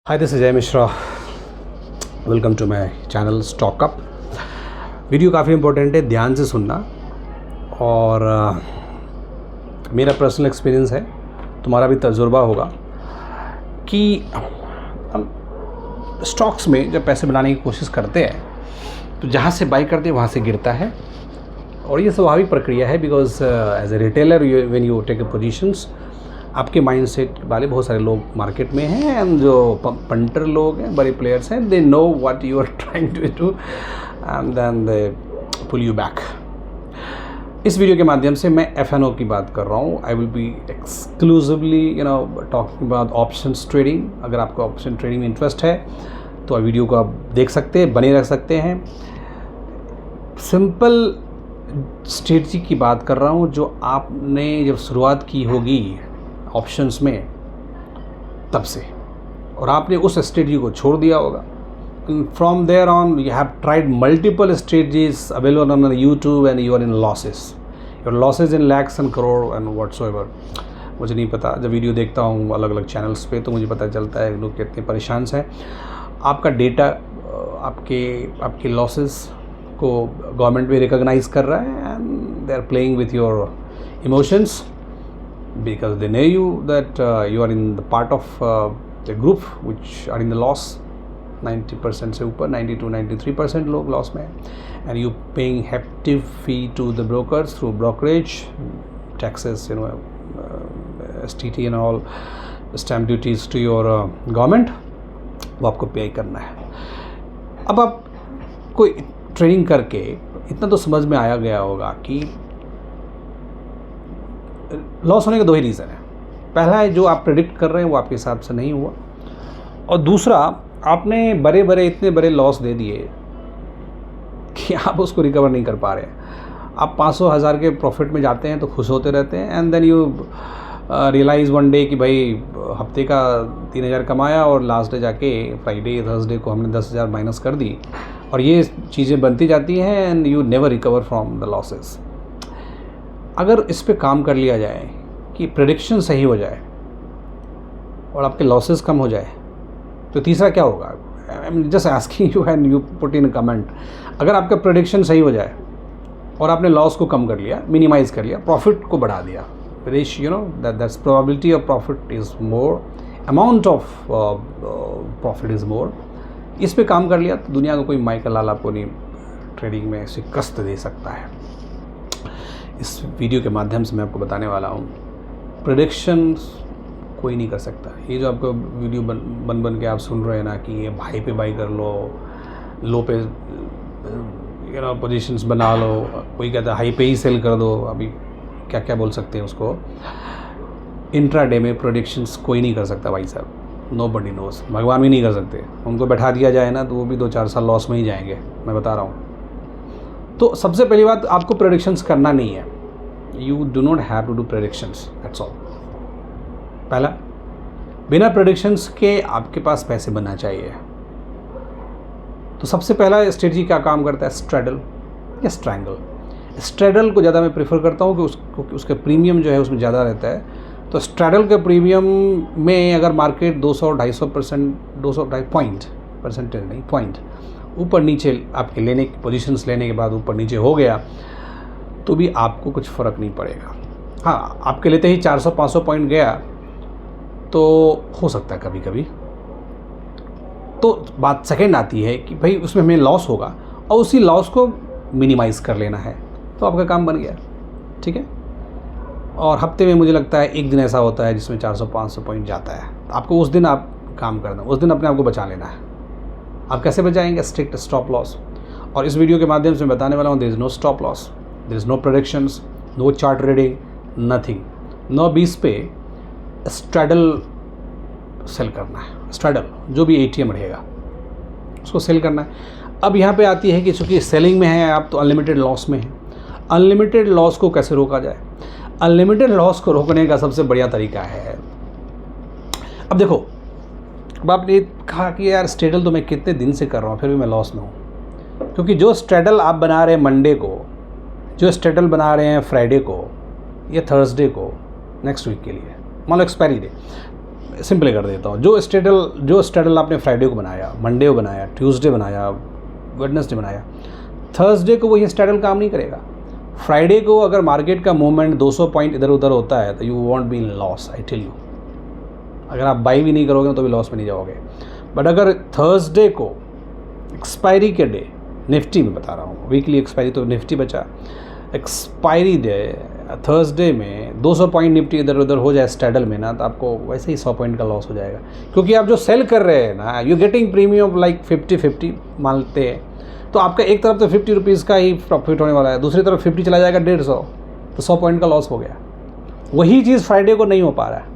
Hi this is Jay Mishra, welcome to my channel Stockup. Video काफ़ी important है, ध्यान से सुनना। और मेरा पर्सनल एक्सपीरियंस है, तुम्हारा भी तजुर्बा होगा कि हम स्टॉक्स में जब पैसे बनाने की कोशिश करते हैं तो जहाँ से बाई करते हैं वहाँ से गिरता है। और ये स्वाभाविक प्रक्रिया है, because as a retailer when you take a positions, आपके माइंडसेट वाले बहुत सारे लोग मार्केट में हैं, एंड जो पंटर लोग हैं, बड़े प्लेयर्स हैं, they know what you are trying to do and then they pull you back. इस वीडियो के माध्यम से मैं FNO की बात कर रहा हूँ। I will be exclusively talking about options trading. अगर आपको ऑप्शन ट्रेडिंग में इंटरेस्ट है तो वीडियो को आप देख सकते हैं, बने रख सकते हैं। सिंपल स्ट्रेटजी की बात कर रहा हूँ जो आपने जब शुरुआत की होगी ऑप्शंस में तब से, और आपने उस स्ट्रेटजी को छोड़ दिया होगा। From there on you have tried multiple strategies available on YouTube and you are in losses, your losses in lakhs and crore and whatsoever. मुझे नहीं पता, जब वीडियो देखता हूँ अलग अलग चैनल्स पे तो मुझे पता चलता है लोग कितने परेशान हैं। आपका डेटा आपके लॉसेस को गवर्नमेंट भी रिकॉग्नाइज कर रहा है, and they are playing with your emotions because they know you that you are in the part of the group which are in the loss। 90% से ऊपर 90 to 93% लोग लॉस में, and you paying hefty fee to the brokers through brokerage taxes, STT and all stamp duties to your government, वो आपको पे करना है। अब आप कोई ट्रेडिंग करके इतना तो समझ में आया गया होगा कि लॉस होने के दो ही रीज़न है। पहला है जो आप प्रेडिक्ट कर रहे हैं वो आपके हिसाब से नहीं हुआ, और दूसरा आपने इतने बड़े लॉस दे दिए कि आप उसको रिकवर नहीं कर पा रहे हैं। आप 500,000 के प्रॉफिट में जाते हैं तो खुश होते रहते हैं, and then you realise one day कि भाई हफ्ते का 3,000 कमाया और लास्ट डे जाके फ्राइडे थर्सडे को हमने 10,000 माइनस कर दी, और ये चीज़ें बनती जाती हैं, and you never recover from the losses. अगर इस पे काम कर लिया जाए कि प्रेडिक्शन सही हो जाए और आपके लॉसेस कम हो जाए, तो तीसरा क्या होगा? I am just asking you and you put in comment. अगर आपका प्रेडिक्शन सही हो जाए और आपने लॉस को कम कर लिया, मिनिमाइज़ कर लिया, प्रॉफिट को बढ़ा दिया, that's probability of profit is more, amount of profit is more, इस पे काम कर लिया तो दुनिया का कोई माइकल लाल आपको नहीं ट्रेडिंग में शिकस्त दे सकता है। इस वीडियो के माध्यम से मैं आपको बताने वाला हूँ, प्रेडिक्शंस कोई नहीं कर सकता। ये जो आपको वीडियो बन के आप सुन रहे हैं ना कि ये हाई पे बाई कर लो पे पोजीशंस बना लो, कोई कहता है हाई पे ही सेल कर दो, अभी क्या क्या बोल सकते हैं उसको। इंट्राडे में प्रेडिक्शंस कोई नहीं कर सकता भाई साहब, नोबडी नोस, भगवान भी नहीं कर सकते। उनको बैठा दिया जाए ना तो वो भी 2-4 साल लॉस में ही जाएंगे, मैं बता रहा हूँ। तो सबसे पहली बात, आपको प्रेडिक्शंस करना नहीं है। You do not have to do predictions, that's all. पहला, बिना प्रेडिक्शंस के आपके पास पैसे बनना चाहिए। तो सबसे पहला स्ट्रेटजी क्या काम करता है? स्ट्रैडल या स्ट्रैंगल। स्ट्रैडल को ज़्यादा मैं प्रेफर करता हूँ कि उसका प्रीमियम जो है उसमें ज़्यादा रहता है। तो स्ट्रैडल के प्रीमियम में अगर मार्केट 200-250%, 200 पॉइंट ऊपर नीचे आपके लेने की पोजीशंस लेने के बाद ऊपर नीचे हो गया तो भी आपको कुछ फ़र्क नहीं पड़ेगा। हाँ, आपके लेते ही 400-500 पॉइंट गया तो हो सकता है कभी कभी। तो बात सेकेंड आती है कि भाई उसमें हमें लॉस होगा और उसी लॉस को मिनिमाइज़ कर लेना है, तो आपका काम बन गया, ठीक है। और हफ्ते में मुझे लगता है एक दिन ऐसा होता है जिसमें 400-500 पॉइंट जाता है, आपको उस दिन आप काम करना, उस दिन अपने आप को बचा लेना है। आप कैसे बचाएंगे? Strict stop loss. और इस वीडियो के माध्यम से मैं बताने वाला हूँ, there is no stop loss, there is no predictions, no chart reading, nothing. 9:20 पे स्ट्रैडल सेल करना है। स्ट्रैडल जो भी ATM रहेगा उसको सेल करना है। अब यहाँ पे आती है कि चूँकि सेलिंग में है आप, तो अनलिमिटेड लॉस में है। अनलिमिटेड लॉस को कैसे रोका जाए? अनलिमिटेड लॉस को रोकने का सबसे बढ़िया तरीका है, अब देखो, अब आपने कहा कि यार स्ट्रैडल तो मैं कितने दिन से कर रहा हूँ फिर भी मैं लॉस में हूँ। क्योंकि जो स्ट्रैडल आप बना रहे हैं मंडे को, जो स्ट्रैडल बना रहे हैं फ्राइडे को या थर्सडे को नेक्स्ट वीक के लिए, मान लो एक्सपायरी डे, सिंपल कर देता हूँ, जो स्ट्रेडल आपने फ्राइडे को बनाया, मंडे को बनाया, ट्यूसडे बनाया, वेडनेसडे बनाया, थर्सडे को वो ये स्ट्रेडल काम नहीं करेगा। फ्राइडे को अगर मार्केट का मूवमेंट 200 पॉइंट इधर उधर होता है तो you won't be in loss, I tell you. अगर आप बाई भी नहीं करोगे तो भी लॉस में नहीं जाओगे। बट अगर थर्सडे को एक्सपायरी के डे, निफ्टी में बता रहा हूँ, वीकली एक्सपायरी तो निफ्टी बचा, एक्सपायरी डे थर्सडे में 200 पॉइंट निफ्टी इधर उधर हो जाए स्ट्रेडल में ना, तो आपको वैसे ही 100 पॉइंट का लॉस हो जाएगा। क्योंकि आप जो सेल कर रहे हैं ना, यू गेटिंग प्रीमियम लाइक 50-50 मानते हैं, तो आपका एक तरफ तो 50 रुपीज़ का ही प्रॉफिट होने वाला है, दूसरी तरफ 50 चला जाएगा 150, तो 100 पॉइंट का लॉस हो गया। वही चीज़ फ्राइडे को नहीं हो पा रहा है।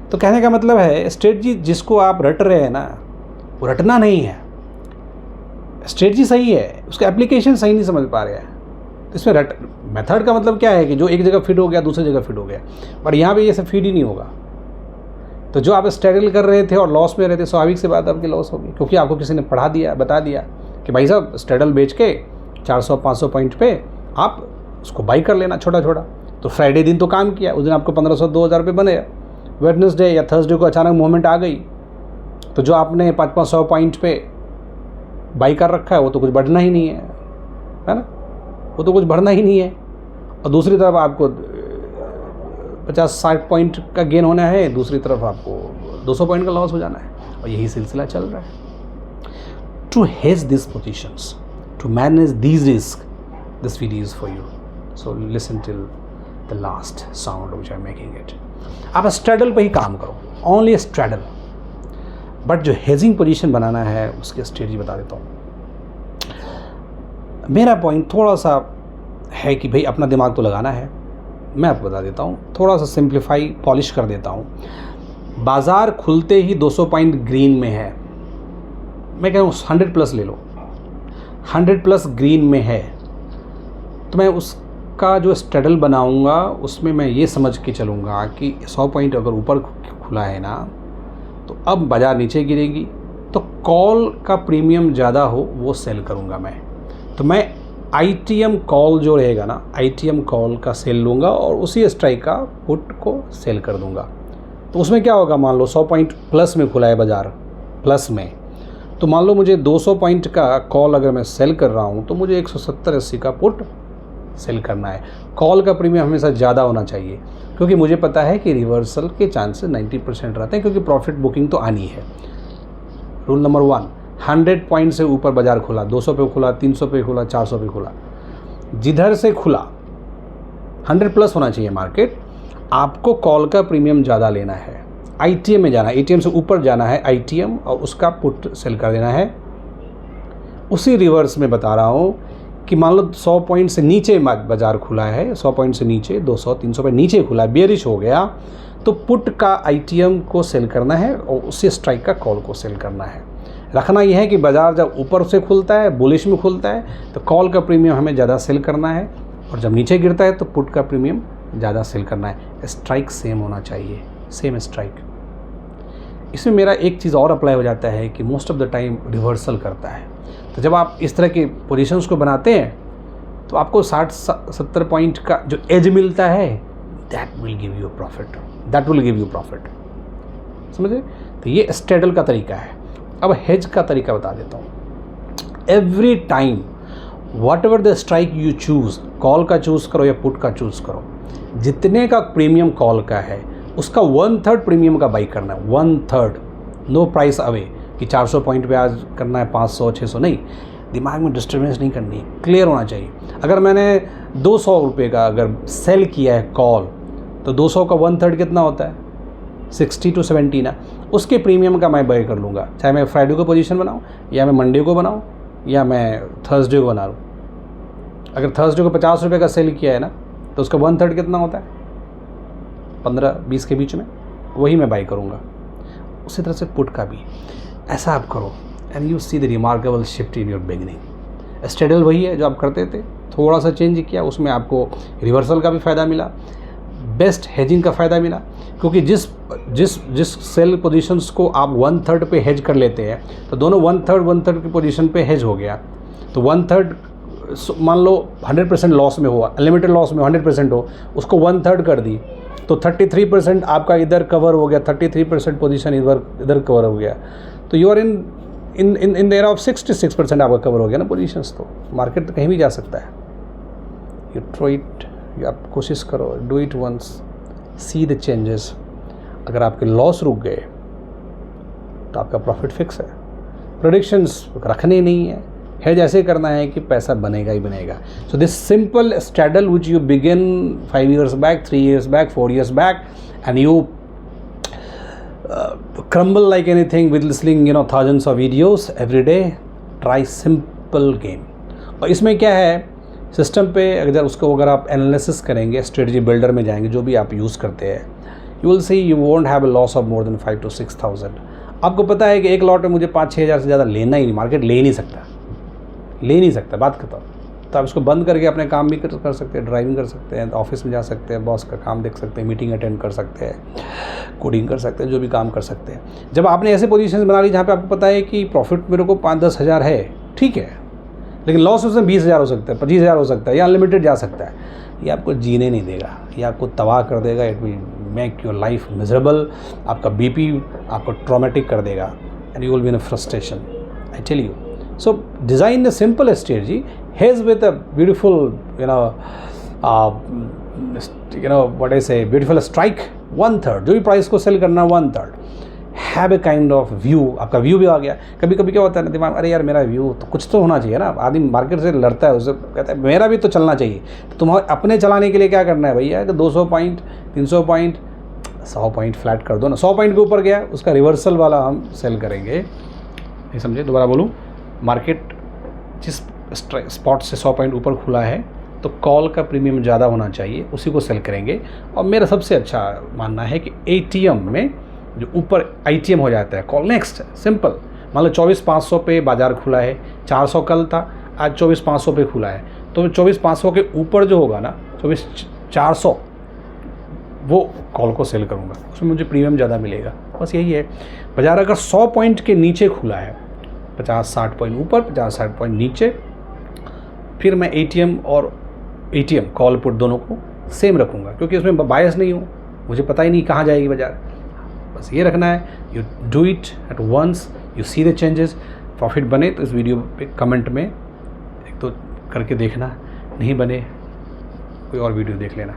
तो कहने का मतलब है स्ट्रेटजी जिसको आप रट रहे हैं ना, वो रटना नहीं है, स्ट्रेटजी सही है, उसका एप्लीकेशन सही नहीं समझ पा रहे हैं। इसमें मेथड का मतलब क्या है कि जो एक जगह फिट हो गया दूसरी जगह फिट हो गया, पर यहाँ पे ये सब फिट ही नहीं होगा। तो जो आप स्ट्रगल कर रहे थे और लॉस में रहे थे, स्वाभाविक सी बात आपकी लॉस होगी, क्योंकि आपको किसी ने पढ़ा दिया, बता दिया कि भाई साहब स्ट्रगल बेच के 400-500 पॉइंट पे आप उसको बाई कर लेना छोटा छोटा। तो फ्राइडे दिन तो काम किया, उस दिन आपको 1500-2000 रुपये बने। वेडनेसडे या थर्सडे को अचानक मूवमेंट आ गई, तो जो आपने 500-500 पॉइंट पे बाई कर रखा है वो तो कुछ बढ़ना ही नहीं है ना, वो तो कुछ बढ़ना ही नहीं है। और दूसरी तरफ आपको 50-60 पॉइंट का गेन होना है, दूसरी तरफ आपको 200 पॉइंट का लॉस हो जाना है, और यही सिलसिला चल रहा है। To hedge this positions, to manage these risk, this video is for you, so listen till the last sound which I am making it. आप स्ट्रैडल पे ही काम करो, ओनली स्ट्रैडल। बट जो हेजिंग पोजीशन बनाना है उसकी स्ट्रेटजी बता देता हूँ। मेरा पॉइंट थोड़ा सा है कि भाई अपना दिमाग तो लगाना है, मैं आपको बता देता हूँ, थोड़ा सा सिंप्लीफाई पॉलिश कर देता हूँ। बाज़ार खुलते ही 200 पॉइंट ग्रीन में है, मैं कह रहा हूँ 100+ ले लो, 100+ ग्रीन में है, तो मैं उसका जो स्ट्रैडल बनाऊँगा उसमें मैं ये समझ के चलूँगा कि 100 पॉइंट अगर ऊपर खुला है ना, तो अब बाज़ार नीचे गिरेगी, तो कॉल का प्रीमियम ज़्यादा हो वो सेल करूँगा मैं। तो मैं ITM कॉल जो रहेगा ना, ITM कॉल का सेल लूँगा और उसी स्ट्राइक का पुट को सेल कर दूँगा। तो उसमें क्या होगा, मान लो 100 पॉइंट प्लस में खुला है बाज़ार, प्लस में, तो मान लो मुझे 200 पॉइंट का कॉल अगर मैं सेल कर रहा हूँ तो मुझे 170-80 का पुट सेल करना है। कॉल का प्रीमियम हमेशा ज़्यादा होना चाहिए, क्योंकि मुझे पता है कि रिवर्सल के चांसेस 90% रहते हैं, क्योंकि प्रॉफिट बुकिंग तो आनी है। रूल नंबर 1, 100 पॉइंट से ऊपर बाज़ार खुला, 200 पे खुला, 300 पे खुला, 400 पे खुला, जिधर से खुला 100+ होना चाहिए मार्केट, आपको कॉल का प्रीमियम ज़्यादा लेना है, ITM में जाना है, ATM से ऊपर जाना है ITM, और उसका पुट सेल कर देना है। उसी रिवर्स में बता रहा हूँ कि मान लो 100 पॉइंट से नीचे बाज़ार खुला है, 100 पॉइंट से नीचे 200-300 पे नीचे खुला है, बेयरिश हो गया, तो पुट का ITM को सेल करना है और उसी स्ट्राइक का कॉल को सेल करना है। रखना यह है कि बाज़ार जब ऊपर से खुलता है, बुलिश में खुलता है, तो कॉल का प्रीमियम हमें ज़्यादा सेल करना है, और जब नीचे गिरता है तो पुट का प्रीमियम ज़्यादा सेल करना है। स्ट्राइक सेम होना चाहिए, सेम स्ट्राइक। इसमें मेरा एक चीज़ और अप्लाई हो जाता है कि most of the time reversal करता है। तो जब आप इस तरह के पोजीशंस को बनाते हैं तो आपको 60-70 पॉइंट का जो एज मिलता है, that will give you profit, that will give you profit, समझे? तो ये स्ट्रैडल का तरीका है। अब हेज का तरीका बता देता हूँ। Every time what ever the strike you choose, call का चूज़ करो या पुट का चूज़ करो, जितने का प्रीमियम कॉल का है उसका 1/3 प्रीमियम का बाई करना है, 1/3, नो प्राइस अवे कि 400 पॉइंट पे आज करना है 500-600, नहीं, दिमाग में डिस्टर्बेंस नहीं करनी, क्लियर होना चाहिए। अगर मैंने 200 रुपये का अगर सेल किया है कॉल, तो 200 का 1/3 कितना होता है, 60 to 70 ना, उसके प्रीमियम का मैं बाय कर लूँगा, चाहे मैं फ्राइडे को पोजीशन बनाऊँ या मैं मंडे को बनाऊँ या मैं थर्सडे को बना लूँ। अगर थर्सडे को 50 रुपये का सेल किया है ना, तो उसका 1/3 कितना होता है, 15-20 के बीच में, वही मैं बाई करूँगा। उसी तरह से पुट का भी ऐसा आप करो, and you see the remarkable shift in your beginning. Straddle वही है जो आप करते थे, थोड़ा सा चेंज किया, उसमें आपको रिवर्सल का भी फ़ायदा मिला, बेस्ट हेजिंग का फ़ायदा मिला, क्योंकि जिस सेल पोजीशंस को आप 1/3 पे हेज कर लेते हैं, तो दोनों 1/3 की पोजीशन पे हेज हो गया। तो 1/3 मान लो 100% लॉस में हुआ, अनलिमिटेड लॉस में 100% हो, उसको 1/3 कर दी, तो 33% आपका इधर कवर हो गया, 33% पोजीशन इधर कवर हो गया, तो you are in there of 66% आपका कवर हो गया ना पोजीशंस। तो मार्केट तो कहीं भी जा सकता है। यू ट्राई इट, आप कोशिश करो, do it once, see the changes. अगर आपके लॉस रुक गए तो आपका प्रॉफिट फिक्स है। प्रेडिक्शंस रखने नहीं है, हेज ऐसे करना है कि पैसा बनेगा ही बनेगा। So this simple straddle which you begin 5 years back, 3 years back, 4 years back, and you crumble like anything with listening thousands of videos every day. Try simple game. और इसमें क्या है, सिस्टम पे अगर आप एनालिसिस करेंगे, स्ट्रेटजी बिल्डर में जाएंगे, जो भी आप यूज़ करते हैं, you will see you won't have a loss of more than 5 to 6,000। आपको पता है कि एक लॉट में मुझे 5-6 हज़ार से ज़्यादा लेना ही नहीं, मार्केट ले ही नहीं सकता, बात खत्म। तो आप इसको बंद करके अपने काम भी कर सकते हैं, ड्राइविंग कर सकते हैं, ऑफिस में जा सकते हैं, बॉस का काम देख सकते हैं, मीटिंग अटेंड कर सकते हैं, कोडिंग कर सकते हैं, जो भी काम कर सकते हैं। जब आपने ऐसे पोजीशन बना ली जहाँ पे आपको पता है कि प्रॉफिट मेरे को 5-10 हज़ार है, ठीक है, लेकिन लॉस उसमें 20,000 हो सकता है, 25,000 हो सकता है, या अनलिमिटेड जा सकता है, ये आपको जीने नहीं देगा, ये आपको तबाह कर देगा। It will make your life miserable, आपका बीपी आपको ट्रॉमेटिक कर देगा, and you will be in a frustration, I tell you. So design a simple strategy, hedge with a beautiful, what I say, beautiful strike 1/3, जो भी price को cell करना 1/3, have a kind of view. आपका view भी आ गया। कभी कभी क्या होता है ना दिमाग, अरे यार मेरा व्यू तो कुछ तो होना चाहिए ना। आदमी मार्केट से लड़ता है, उससे कहता है मेरा भी तो चलना चाहिए। तो तुम्हारे अपने चलाने के लिए क्या करना है भैया, तो 200 पॉइंट, 300 पॉइंट, 100 पॉइंट फ्लैट कर दो ना। 100 पॉइंट के ऊपर गया, उसका रिवर्सल वाला हम सेल करेंगे। नहीं समझे, दोबारा बोलूँ, मार्केट जिस स्पॉट से 100 पॉइंट ऊपर खुला है तो कॉल का प्रीमियम ज़्यादा होना चाहिए, उसी को सेल करेंगे। और मेरा सबसे अच्छा मानना है कि ATM में जो ऊपर ITM हो जाता है, कॉल नेक्स्ट सिंपल। मान लो 24,500 पे बाज़ार खुला है, 400 कल था, आज 24,500 पे खुला है, तो 24,500 के ऊपर जो होगा ना, 24,400, वो कॉल को सेल करूँगा, उसमें मुझे प्रीमियम ज़्यादा मिलेगा। बस यही है। बाज़ार अगर 100 पॉइंट के नीचे खुला है, 50-60 पॉइंट ऊपर, 50-60 पॉइंट नीचे, फिर मैं ATM कॉल पुट दोनों को सेम रखूँगा, क्योंकि उसमें बायस नहीं हूँ, मुझे पता ही नहीं कहाँ जाएगी बाज़ार। बस ये रखना है। You do it at once, you see the changes. Profit बने तो इस वीडियो पे कमेंट में एक तो करके देखना, नहीं बने कोई और वीडियो देख लेना।